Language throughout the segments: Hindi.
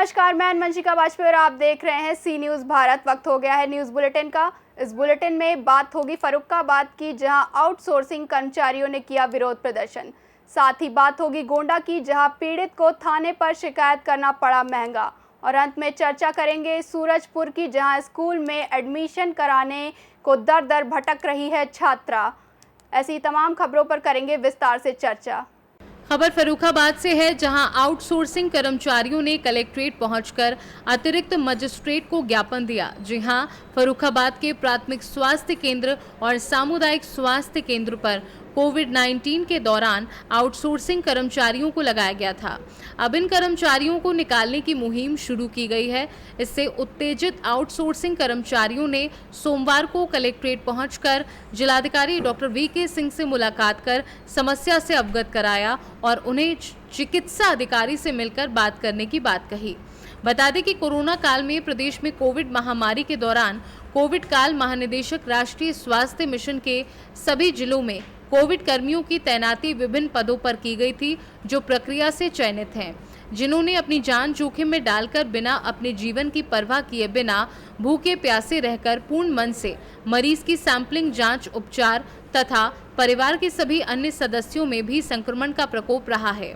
नमस्कार, मैं मनशिका वाजपेयी और आप देख रहे हैं सी न्यूज़ भारत। वक्त हो गया है न्यूज़ बुलेटिन का। इस बुलेटिन में बात होगी फर्रुखाबाद की, जहां आउटसोर्सिंग कर्मचारियों ने किया विरोध प्रदर्शन। साथ ही बात होगी गोंडा की, जहां पीड़ित को थाने पर शिकायत करना पड़ा महंगा। और अंत में चर्चा करेंगे सूरजपुर की, जहां स्कूल में एडमिशन कराने को दर दर भटक रही है छात्रा। ऐसी तमाम खबरों पर करेंगे विस्तार से चर्चा। खबर फर्रुखाबाद से है, जहां आउटसोर्सिंग कर्मचारियों ने कलेक्ट्रेट पहुंचकर अतिरिक्त मजिस्ट्रेट को ज्ञापन दिया। जी हां, फर्रुखाबाद के प्राथमिक स्वास्थ्य केंद्र और सामुदायिक स्वास्थ्य केंद्र पर कोविड-19 के दौरान आउटसोर्सिंग कर्मचारियों को लगाया गया था। अब इन कर्मचारियों को निकालने की मुहिम शुरू की गई है। इससे उत्तेजित आउटसोर्सिंग कर्मचारियों ने सोमवार को कलेक्ट्रेट पहुंचकर जिलाधिकारी डॉक्टर वीके सिंह से मुलाकात कर समस्या से अवगत कराया और उन्हें चिकित्सा अधिकारी से मिलकर बात करने की बात कही। बता दें कि कोरोना काल में प्रदेश में कोविड महामारी के दौरान कोविड काल महानिदेशक राष्ट्रीय स्वास्थ्य मिशन के सभी जिलों में कोविड कर्मियों की तैनाती विभिन्न पदों पर की गई थी, जो प्रक्रिया से चयनित हैं, जिन्होंने अपनी जान जोखिम में डालकर बिना अपने जीवन की परवाह किए बिना भूखे प्यासे रहकर पूर्ण मन से मरीज की सैंपलिंग, जांच, उपचार तथा परिवार के सभी अन्य सदस्यों में भी संक्रमण का प्रकोप रहा है।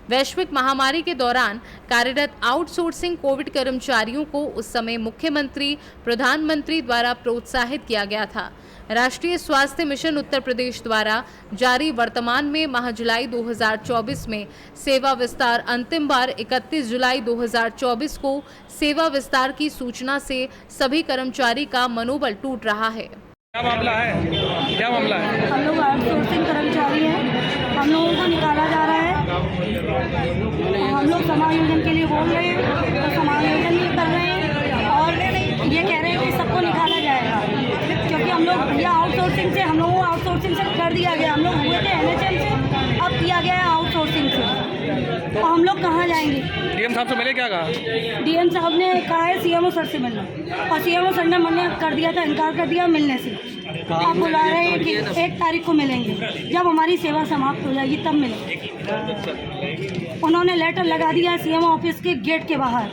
वैश्विक महामारी के दौरान कार्यरत आउटसोर्सिंग कोविड कर्मचारियों को उस समय मुख्यमंत्री, प्रधानमंत्री द्वारा प्रोत्साहित किया गया था। राष्ट्रीय स्वास्थ्य मिशन उत्तर प्रदेश द्वारा जारी वर्तमान में माह जुलाई 2024 में सेवा विस्तार अंतिम बार 31 जुलाई 2024 को सेवा विस्तार की सूचना से सभी कर्मचारी का मनोबल टूट रहा है। क्या मामला है? क्या मामला है? हम लोग आउटसोर्सिंग कर्मचारी हैं, हम लोगों को निकाला जा रहा है। हम लोग समायोजन के लिए बोल रहे हैं तो समायोजन नहीं कर रहे हैं और ये कह रहे हैं कि सबको निकाला जाएगा, क्योंकि हम लोग ये आउटसोर्सिंग से, हम लोगों को आउटसोर्सिंग से कर दिया गया। हम लोग हुए थे एनएचएम से, अब किया गया है आउटसोर्सिंग से। तो हम लोग कहाँ जाएंगे? डीएम साहब से मिले, क्या कहा? डीएम साहब ने कहा है सीएमओ सर से मिलना, और सीएमओ सर ने मना कर दिया था, इनकार कर दिया मिलने से। आप बुला रहे हैं कि 1 तारीख को मिलेंगे, जब हमारी सेवा समाप्त हो जाएगी तब मिलेंगे। उन्होंने लेटर लगा दिया सीएमओ ऑफिस के गेट के बाहर।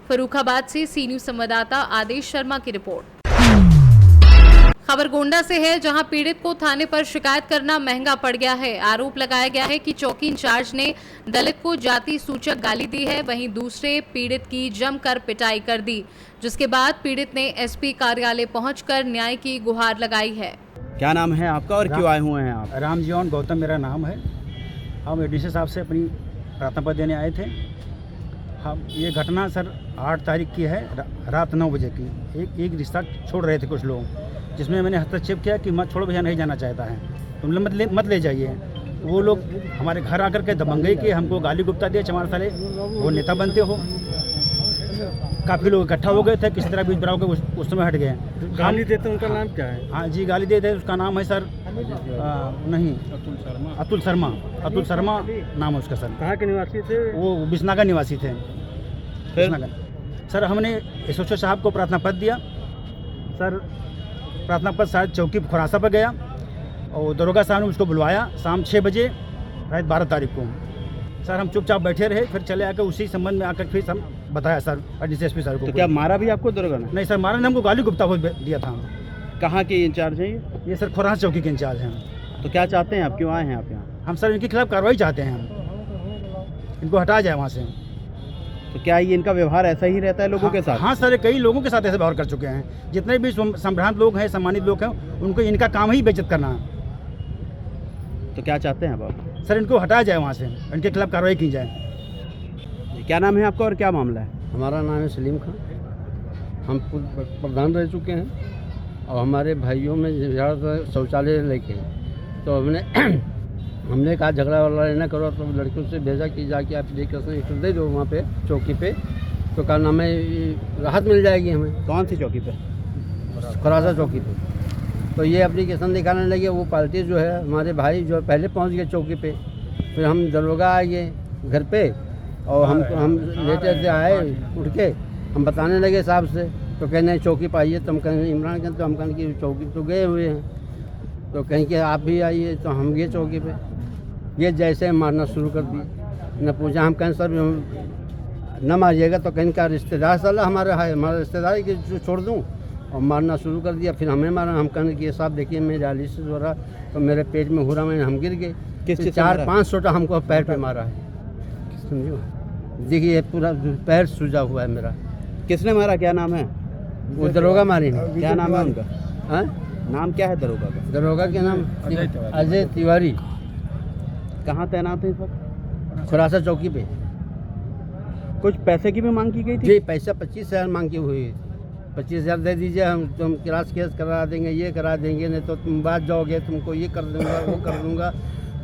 फर्रुखाबाद से सी न्यूज़ संवाददाता आदेश शर्मा की रिपोर्ट। खबर गोंडा से है, जहां पीड़ित को थाने पर शिकायत करना महंगा पड़ गया है। आरोप लगाया गया है कि चौकी इंचार्ज ने दलित को जाति सूचक गाली दी है, वहीं दूसरे पीड़ित की जमकर पिटाई कर दी, जिसके बाद पीड़ित ने एसपी कार्यालय पहुंचकर न्याय की गुहार लगाई है। क्या नाम है आपका और क्यों आए हुए हैं आप? रामजीवन गौतम मेरा नाम है। हम एडीसी साहब से अपनी प्रार्थना पत्र देने आए थे। हम ये घटना सर 8 तारीख की है, रात 9 बजे की। एक रिश्ता छोड़ रहे थे कुछ लोग, जिसमें मैंने हस्तक्षेप किया कि मत छोड़ो भैया, नहीं जाना चाहता है, तुम लोग मत ले जाइए। वो लोग हमारे घर आकर के दबंगई किए, हमको गाली गुप्ता दिया, चमार साले वो नेता बनते हो। काफ़ी लोग इकट्ठा हो गए थे, किसी तरह बीच बराव के उस समय हट गए। गाली देते उनका नाम क्या है? हाँ जी, गाली देते, उसका नाम है सर नहीं अतुल शर्मा नाम है उसका सर। कहाँ के निवासी थे? वो बिसना का निवासी थे। सर हमने एसओ साहब को प्रार्थना पत्र दिया। सर प्रार्थना पत्र शायद चौकी खुरासा पर गया और दरोगा साहब ने उसको बुलवाया शाम 6 बजे, शायद 12 तारीख को। सर हम चुपचाप बैठे रहे, फिर चले आकर उसी संबंध में आकर फिर हम बताया सर डीएसपी सर को। तो क्या मारा भी आपको दरोगा ने? नहीं सर, मारा ने हमको गाली गुप्ता दिया था। कहाँ के इंचार्ज हैं ये सर खुरासा चौकी के इंचार्ज हैं। तो क्या चाहते हैं आप, क्यों आए हैं आप यहाँ? हम सर इनके खिलाफ कार्रवाई चाहते हैं, हम इनको हटाया जाए वहाँ से। तो क्या ये इनका व्यवहार ऐसा ही रहता है लोगों के साथ? हाँ सर, कई लोगों के साथ ऐसे व्यवहार कर चुके हैं। जितने भी संभ्रांत लोग हैं, सम्मानित लोग हैं, उनको इनका काम ही बेइज्जत करना है। तो क्या चाहते हैं आप? सर इनको हटाया जाए वहाँ से, इनके खिलाफ कार्रवाई की जाए। क्या नाम है आपका और क्या मामला है? हमारा नाम है सलीम खान। हम प्रधान रह चुके हैं और हमारे भाइयों में ज़्यादातर शौचालय लेके, तो हमने कहा झगड़ा वाला ना करो, तो लड़कियों से भेजा कि जाके आप लेकर दे दो वहाँ पे चौकी पे, तो कहा नाम में राहत मिल जाएगी हमें। कौन सी चौकी पे? खुरासा चौकी पे। तो ये एप्लीकेशन दिखाने लगे। वो पार्टी जो है हमारे भाई जो पहले पहुँच गए चौकी पे, फिर हम दरोगा आ गए घर पे और हम लेटे से आए उठ के, हम बताने लगे साहब से, तो कहने चौकी पर आइए। तो हम कहें इमरान खान, तो हम कहें कि चौकी तो गए हुए हैं, तो कहें कि आप भी आइए। तो हम गए चौकी पे, ये जैसे मारना शुरू कर दिए, न पूछा। हम कहें सर न मारिएगा तो कहीं का रिश्तेदार साला हमारा है, हमारा रिश्तेदार की जो छोड़ दूँ, और मारना शुरू कर दिया। फिर हमें मारा। हम कहने कि साहब देखिए मैं डायलिसिस हो रहा, तो मेरे पेट में हो रहा, मैं हम गिर गए। किस चीज़ से 4-5 छोटा हमको पैर पे मारा है, समझो। देखिए पूरा पैर सूजा हुआ है मेरा। किसने मारा, क्या नाम है? वो दरोगा मारी है। क्या नाम है उनका? हाँ, नाम क्या है दरोगा का? दरोगा के नाम अजय तिवारी। कहाँ तैनात है इस वक्त? खुरासा चौकी पे। कुछ पैसे की भी मांग की गई थी? जी, पैसा 25,000 मांग की हुई। 25,000 दे दीजिए, हम तुम क्रॉस केस करा देंगे, ये करा देंगे, नहीं तो तुम बात जाओगे, तुमको ये कर दूंगा, वो कर दूंगा।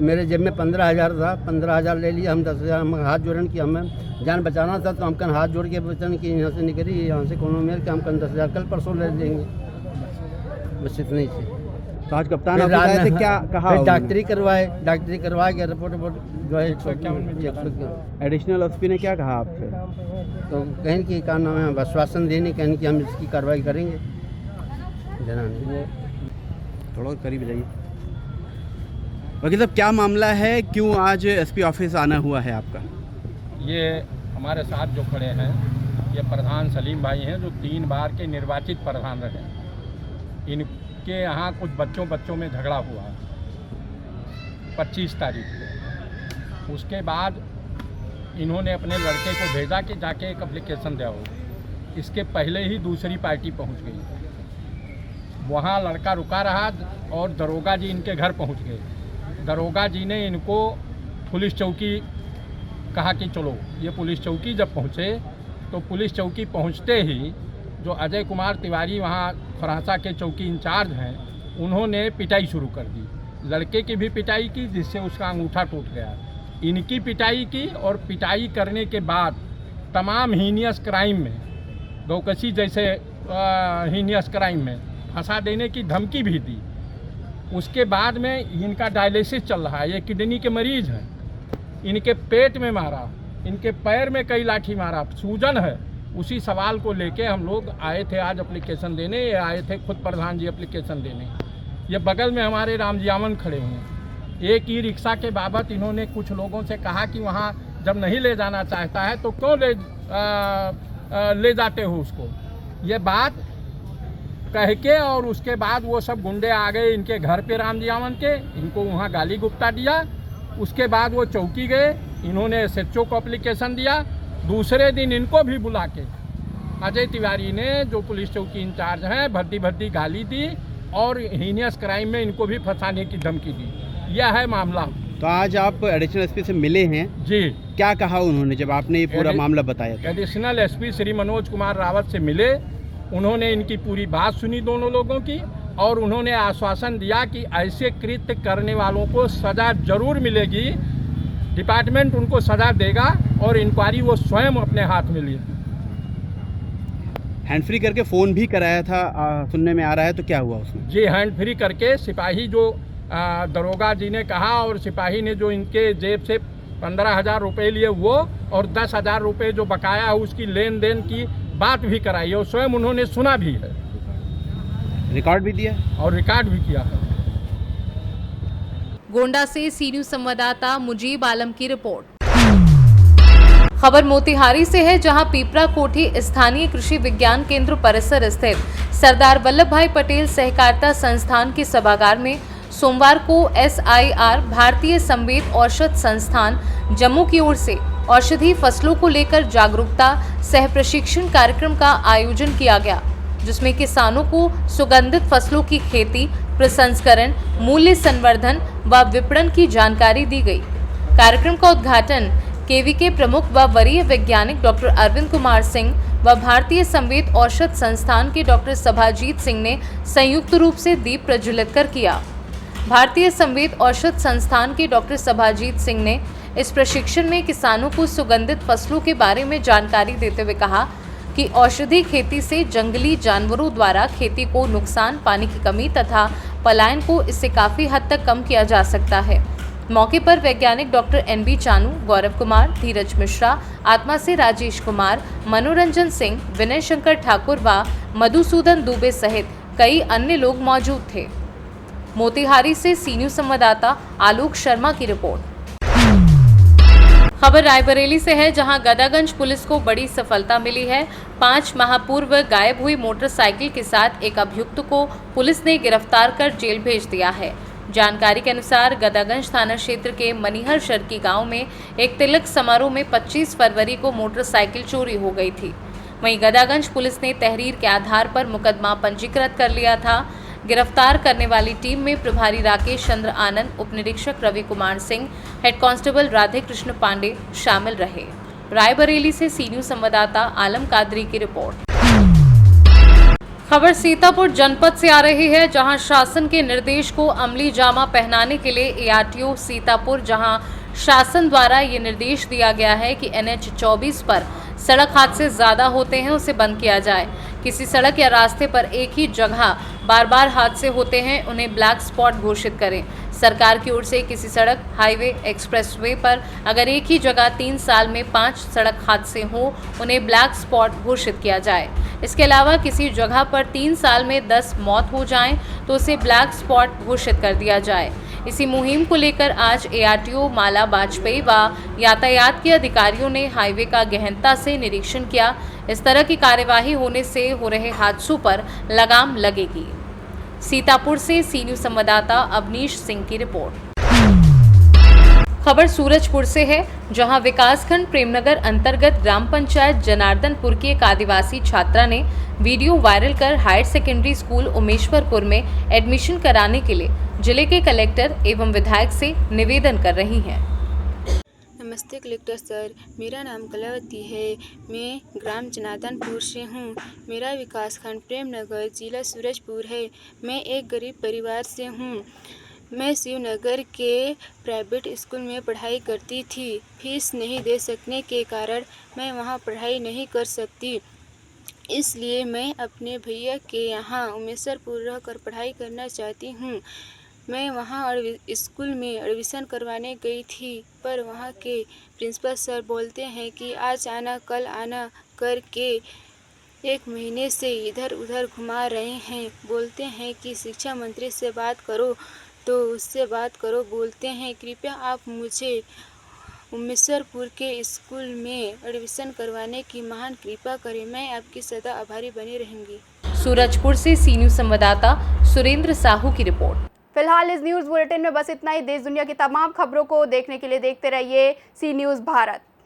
मेरे जेब में 15,000 था, 15,000 ले लिया। हम 10,000 हम हाथ जोड़न कि हमें जान बचाना था, तो हम कन हाथ जोड़ के बचन कि यहाँ से निकली, यहाँ से कोनो मेल के हम कन 10,000 कल परसों ले देंगे, बस इतना ही से। तो आज कप्तान फिर ऑफिस आए थे, रात क्या में कहा? फिर उन्होंने? डॉक्टरी करवा के रिपोर्ट जो है 151। एडिशनल एसपी ने क्या कहा आपसे? तो कहें कि का नाम है, आश्वासन देने, कहें कि हम इसकी कार्रवाई करेंगे। जना नहीं। थोड़ा और करीब जाइए। वकील साहब, क्या मामला है, क्यों आज एसपी ऑफिस आना हुआ है आपका? ये हमारे साथ जो खड़े हैं, ये प्रधान सलीम भाई हैं, जो 3 बार के निर्वाचित प्रधान रहे। इनके यहाँ कुछ बच्चों में झगड़ा हुआ 25 तारीख को। उसके बाद इन्होंने अपने लड़के को भेजा कि जाके एक एप्लीकेशन दे आओ। इसके पहले ही दूसरी पार्टी पहुँच गई। वहाँ लड़का रुका रहा और दरोगा जी इनके घर पहुँच गए। दरोगा जी ने इनको पुलिस चौकी कहा कि चलो। ये पुलिस चौकी जब पहुँचे तो पुलिस चौकी पहुँचते ही जो अजय कुमार तिवारी वहाँ फरासा के चौकी इंचार्ज हैं, उन्होंने पिटाई शुरू कर दी। लड़के की भी पिटाई की, जिससे उसका अंगूठा टूट गया। इनकी पिटाई की, और पिटाई करने के बाद तमाम हीनियस क्राइम में, गौकशी जैसे हीनियस क्राइम में फंसा देने की धमकी भी दी। उसके बाद में इनका डायलिसिस चल रहा है, ये किडनी के मरीज हैं। इनके पेट में मारा, इनके पैर में कई लाठी मारा, सूजन है। उसी सवाल को लेके हम लोग आए थे आज एप्लीकेशन देने। ये आए थे खुद प्रधान जी एप्लीकेशन देने। ये बगल में हमारे रामजियामन खड़े हुए। एक ई रिक्शा के बाबत इन्होंने कुछ लोगों से कहा कि वहाँ जब नहीं ले जाना चाहता है तो क्यों ले जाते हो उसको, ये बात कह के। और उसके बाद वो सब गुंडे आ गए इनके घर पे रामजियामन के, इनको वहाँ गाली गुप्ता दिया। उसके बाद वो चौकी गए, इन्होंने SHO को एप्लीकेशन दिया। दूसरे दिन इनको भी बुला के अजय तिवारी ने, जो पुलिस चौकी इंचार्ज हैं, भद्दी गाली दी और हीनियस क्राइम में इनको भी फंसाने की धमकी दी। यह है मामला। तो आज आप एडिशनल एसपी से मिले हैं जी। क्या कहा उन्होंने जब आपने ये पूरा मामला बताया था? एडिशनल एसपी श्री मनोज कुमार रावत से मिले। उन्होंने इनकी पूरी बात सुनी दोनों लोगों की, और उन्होंने आश्वासन दिया कि ऐसे कृत्य करने वालों को सज़ा जरूर मिलेगी। डिपार्टमेंट उनको सज़ा देगा और इंक्वायरी वो स्वयं अपने हाथ में लिए। हैंड फ्री करके फ़ोन भी कराया था, सुनने में आ रहा है, तो क्या हुआ उसमें? जी, हैंड फ्री करके सिपाही जो दरोगा जी ने कहा, और सिपाही ने जो इनके जेब से 15,000 रुपये लिए वो, और 10,000 रुपये जो बकाया है उसकी लेन देन की बात भी कराई, और स्वयं उन्होंने सुना भी है, रिकॉर्ड भी दिया और रिकॉर्ड भी किया है। गोंडा से सी न्यूज़ संवाददाता मुजीब आलम की रिपोर्ट। खबर मोतिहारी से है, जहां पीपरा कोठी स्थानीय कृषि विज्ञान केंद्र परिसर स्थित सरदार वल्लभ भाई पटेल सहकारिता संस्थान के सभागार में सोमवार को SIR भारतीय संवेद औषध संस्थान जम्मू की ओर से औषधि फसलों को लेकर जागरूकता सह प्रशिक्षण कार्यक्रम का आयोजन किया गया, जिसमें किसानों को सुगंधित फसलों की खेती, प्रसंस्करण, मूल्य संवर्धन व विपणन की जानकारी दी गई। कार्यक्रम का उद्घाटन KVK प्रमुख व वरीय वैज्ञानिक डॉक्टर अरविंद कुमार सिंह व भारतीय संवेद औषध संस्थान के डॉक्टर सभाजीत सिंह ने संयुक्त रूप से दीप प्रज्वलित कर किया। भारतीय संवेद औषध संस्थान के डॉक्टर सभाजीत सिंह ने इस प्रशिक्षण में किसानों को सुगंधित फसलों के बारे में जानकारी देते हुए कहा कि औषधि खेती से जंगली जानवरों द्वारा खेती को नुकसान, पानी की कमी तथा पलायन को इससे काफ़ी हद तक कम किया जा सकता है। मौके पर वैज्ञानिक डॉक्टर NB चानू, गौरव कुमार, धीरज मिश्रा, आत्मा से राजेश कुमार, मनोरंजन सिंह, विनय शंकर ठाकुर व मधुसूदन दुबे सहित कई अन्य लोग मौजूद थे। मोतिहारी से सी न्यूज़ संवाददाता आलोक शर्मा की रिपोर्ट। खबर रायबरेली से है, जहां गदागंज पुलिस को बड़ी सफलता मिली है। 5 माह पूर्व गायब हुई मोटरसाइकिल के साथ एक अभियुक्त को पुलिस ने गिरफ्तार कर जेल भेज दिया है। जानकारी के अनुसार गदागंज थाना क्षेत्र के मनिहर शर्की गांव में एक तिलक समारोह में 25 फरवरी को मोटरसाइकिल चोरी हो गई थी। वहीं गदागंज पुलिस ने तहरीर के आधार पर मुकदमा पंजीकृत कर लिया था। गिरफ्तार करने वाली टीम में प्रभारी राकेश चंद्र आनंद, उप निरीक्षक रवि कुमार सिंह, हेड कांस्टेबल राधे कृष्ण पांडे शामिल रहे। रायबरेली से सी न्यूज़ संवाददाता आलम कादरी की रिपोर्ट। खबर सीतापुर जनपद से आ रही है, जहां शासन के निर्देश को अमली जामा पहनाने के लिए ARTO सीतापुर, जहां शासन द्वारा ये निर्देश दिया गया है कि NH 24 पर सड़क हादसे ज़्यादा होते हैं, उसे बंद किया जाए। किसी सड़क या रास्ते पर एक ही जगह बार बार हादसे होते हैं, उन्हें ब्लैक स्पॉट घोषित करें। सरकार की ओर से किसी सड़क, हाईवे, एक्सप्रेसवे पर अगर एक ही जगह 3 साल में 5 सड़क हादसे हों, उन्हें ब्लैक स्पॉट घोषित किया जाए। इसके अलावा किसी जगह पर 3 साल में 10 मौत हो जाएं, तो उसे ब्लैक स्पॉट घोषित कर दिया जाए। इसी मुहिम को लेकर आज ARTO माला वाजपेयी व यातायात के अधिकारियों ने हाईवे का गहनता से निरीक्षण किया। इस तरह की कार्यवाही होने से हो रहे हादसों पर लगाम लगेगी। सीतापुर से सी न्यूज़ संवाददाता अवनीश सिंह की रिपोर्ट। खबर सूरजपुर से है, जहां विकासखंड प्रेमनगर अंतर्गत ग्राम पंचायत जनार्दनपुर की एक आदिवासी छात्रा ने वीडियो वायरल कर हायर सेकेंडरी स्कूल उमेश्वरपुर में एडमिशन कराने के लिए जिले के कलेक्टर एवं विधायक से निवेदन कर रही हैं। नमस्ते कलेक्टर सर, मेरा नाम कलावती है। मैं ग्राम जनार्दनपुर से हूँ। मेरा विकासखंड प्रेमनगर, जिला सूरजपुर है। मैं एक गरीब परिवार से हूँ। मैं शिवनगर के प्राइवेट स्कूल में पढ़ाई करती थी। फीस नहीं दे सकने के कारण मैं वहाँ पढ़ाई नहीं कर सकती, इसलिए मैं अपने भैया के यहाँ उमेश्वरपुर रहकर पढ़ाई करना चाहती हूँ। मैं वहाँ स्कूल में एडमिशन करवाने गई थी, पर वहाँ के प्रिंसिपल सर बोलते हैं कि आज आना कल आना करके 1 महीने से इधर उधर घुमा रहे हैं। बोलते हैं कि शिक्षा मंत्री से बात करो, तो उससे बात करो। बोलते हैं कृपया आप मुझे उमेश्वरपुर के स्कूल में एडमिशन करवाने की महान कृपा करें। मैं आपकी सदा आभारी बनी रहूँगी। सूरजपुर से सी न्यूज़ संवाददाता सुरेंद्र साहू की रिपोर्ट। फिलहाल इस न्यूज़ बुलेटिन में बस इतना ही। देश दुनिया की तमाम खबरों को देखने के लिए देखते रहिए सी न्यूज़ भारत।